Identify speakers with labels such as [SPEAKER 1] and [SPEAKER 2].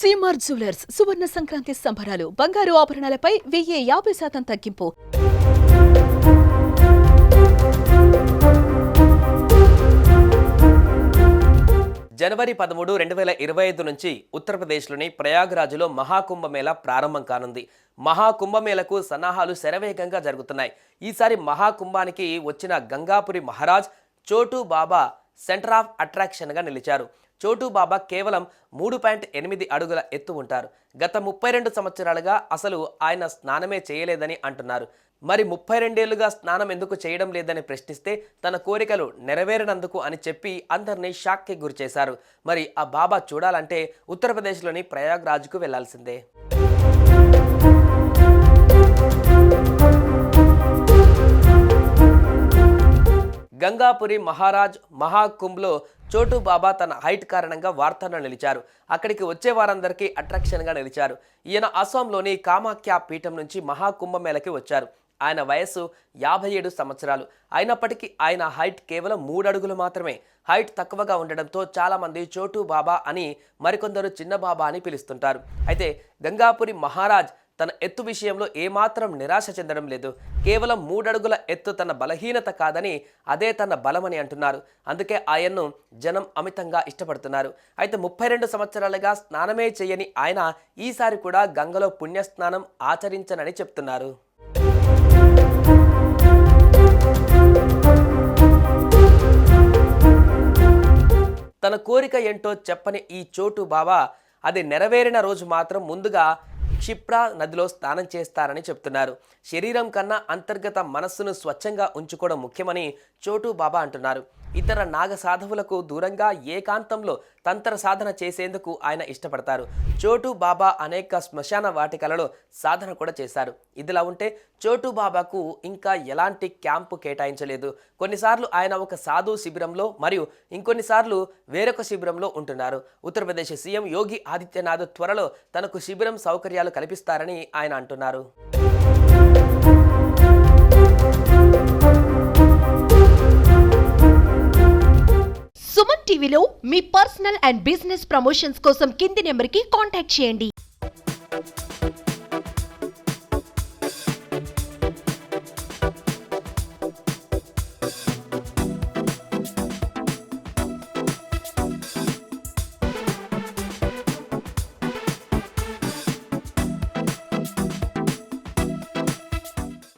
[SPEAKER 1] CMR jewellers సువర్ణ సంక్రాంతి సంబరాలు బంగారు ఆభరణాలపై 50% తగ్గింపు.
[SPEAKER 2] జనవరి 13, 2025 నుంచి ఉత్తరప్రదేశ్లోని ప్రయాగ్రాజ్లో మహాకుంభమేళా ప్రారంభం కానుంది. మహాకుంభమేళకు సన్నాహాలు శరవేగంగా జరుగుతున్నాయి. ఈసారి మహాకుంభానికి వచ్చిన గంగాపురి మహారాజ్ చోటు బాబా సెంటర్ ఆఫ్ అట్రాక్షన్గా నిలిచారు. చోటు బాబా కేవలం 3.8 అడుగుల ఎత్తు ఉంటారు. గత 32 సంవత్సరాలుగా అసలు ఆయన స్నానమే చేయలేదని అంటున్నారు. మరి 32 ఏళ్లుగా స్నానం ఎందుకు చేయడం లేదని ప్రశ్నిస్తే తన కోరికలు నెరవేరినందుకు అని చెప్పి అందరినీ షాక్కి గురిచేశారు. మరి ఆ బాబా చూడాలంటే ఉత్తరప్రదేశ్లోని ప్రయాగ్రాజ్కు వెళ్లాల్సిందే. గంగాపురి మహారాజ్ మహాకుంభ్లో చోటు బాబా తన హైట్ కారణంగా వార్తల్లో నిలిచారు. అక్కడికి వచ్చే వారందరికీ అట్రాక్షన్గా నిలిచారు. ఈయన అస్సాంలోని కామాఖ్య పీఠం నుంచి మహాకుంభమేళకి వచ్చారు. ఆయన వయస్సు 57 సంవత్సరాలు అయినప్పటికీ ఆయన హైట్ కేవలం 3 అడుగులు మాత్రమే. హైట్ తక్కువగా ఉండడంతో చాలామంది చోటు బాబా అని, మరికొందరు చిన్న బాబా అని పిలుస్తుంటారు. అయితే గంగాపురి మహారాజ్ తన ఎత్తు విషయంలో ఏమాత్రం నిరాశ చెందడం లేదు. కేవలం 3 అడుగుల ఎత్తు తన బలహీనత కాదని, అదే తన బలమని అంటున్నారు. అందుకే ఆయన్ను జనం అమితంగా ఇష్టపడుతున్నారు. అయితే 32 సంవత్సరాలుగా స్నానమే చేయని ఆయన ఈసారి కూడా గంగలో పుణ్యస్నానం ఆచరించనని చెప్తున్నారు. తన కోరిక ఏంటో చెప్పని ఈ చోటు బాబా అది నెరవేరిన రోజు మాత్రం ముందుగా క్షిప్రా నదిలో స్నానం చేస్తారని చెప్తున్నారు. శరీరం కన్నా అంతర్గత మనస్సును స్వచ్ఛంగా ఉంచుకోవడం ముఖ్యమని చోటు బాబా అంటున్నారు. ఇతర నాగ సాధువులకు దూరంగా ఏకాంతంలో తంత్ర సాధన చేసేందుకు ఆయన ఇష్టపడతారు. చోటు బాబా అనేక శ్మశాన వాటికలలో సాధన కూడా చేశారు. ఇదిలా ఉంటే చోటు బాబాకు ఇంకా ఎలాంటి క్యాంపు కేటాయించలేదు. కొన్నిసార్లు ఆయన ఒక సాధు శిబిరంలో మరియు ఇంకొన్నిసార్లు వేరొక శిబిరంలో ఉంటున్నారు. ఉత్తరప్రదేశ్ సీఎం యోగి ఆదిత్యనాథ్ త్వరలో తనకు శిబిరం సౌకర్యాలు కల్పిస్తారని ఆయన అంటున్నారు.
[SPEAKER 3] సుమన్ టీవీలో మీ పర్సనల్ అండ్ బిజినెస్ ప్రమోషన్స్ కోసం కింది నెంబర్కి కాంటాక్ట్ చేయండి.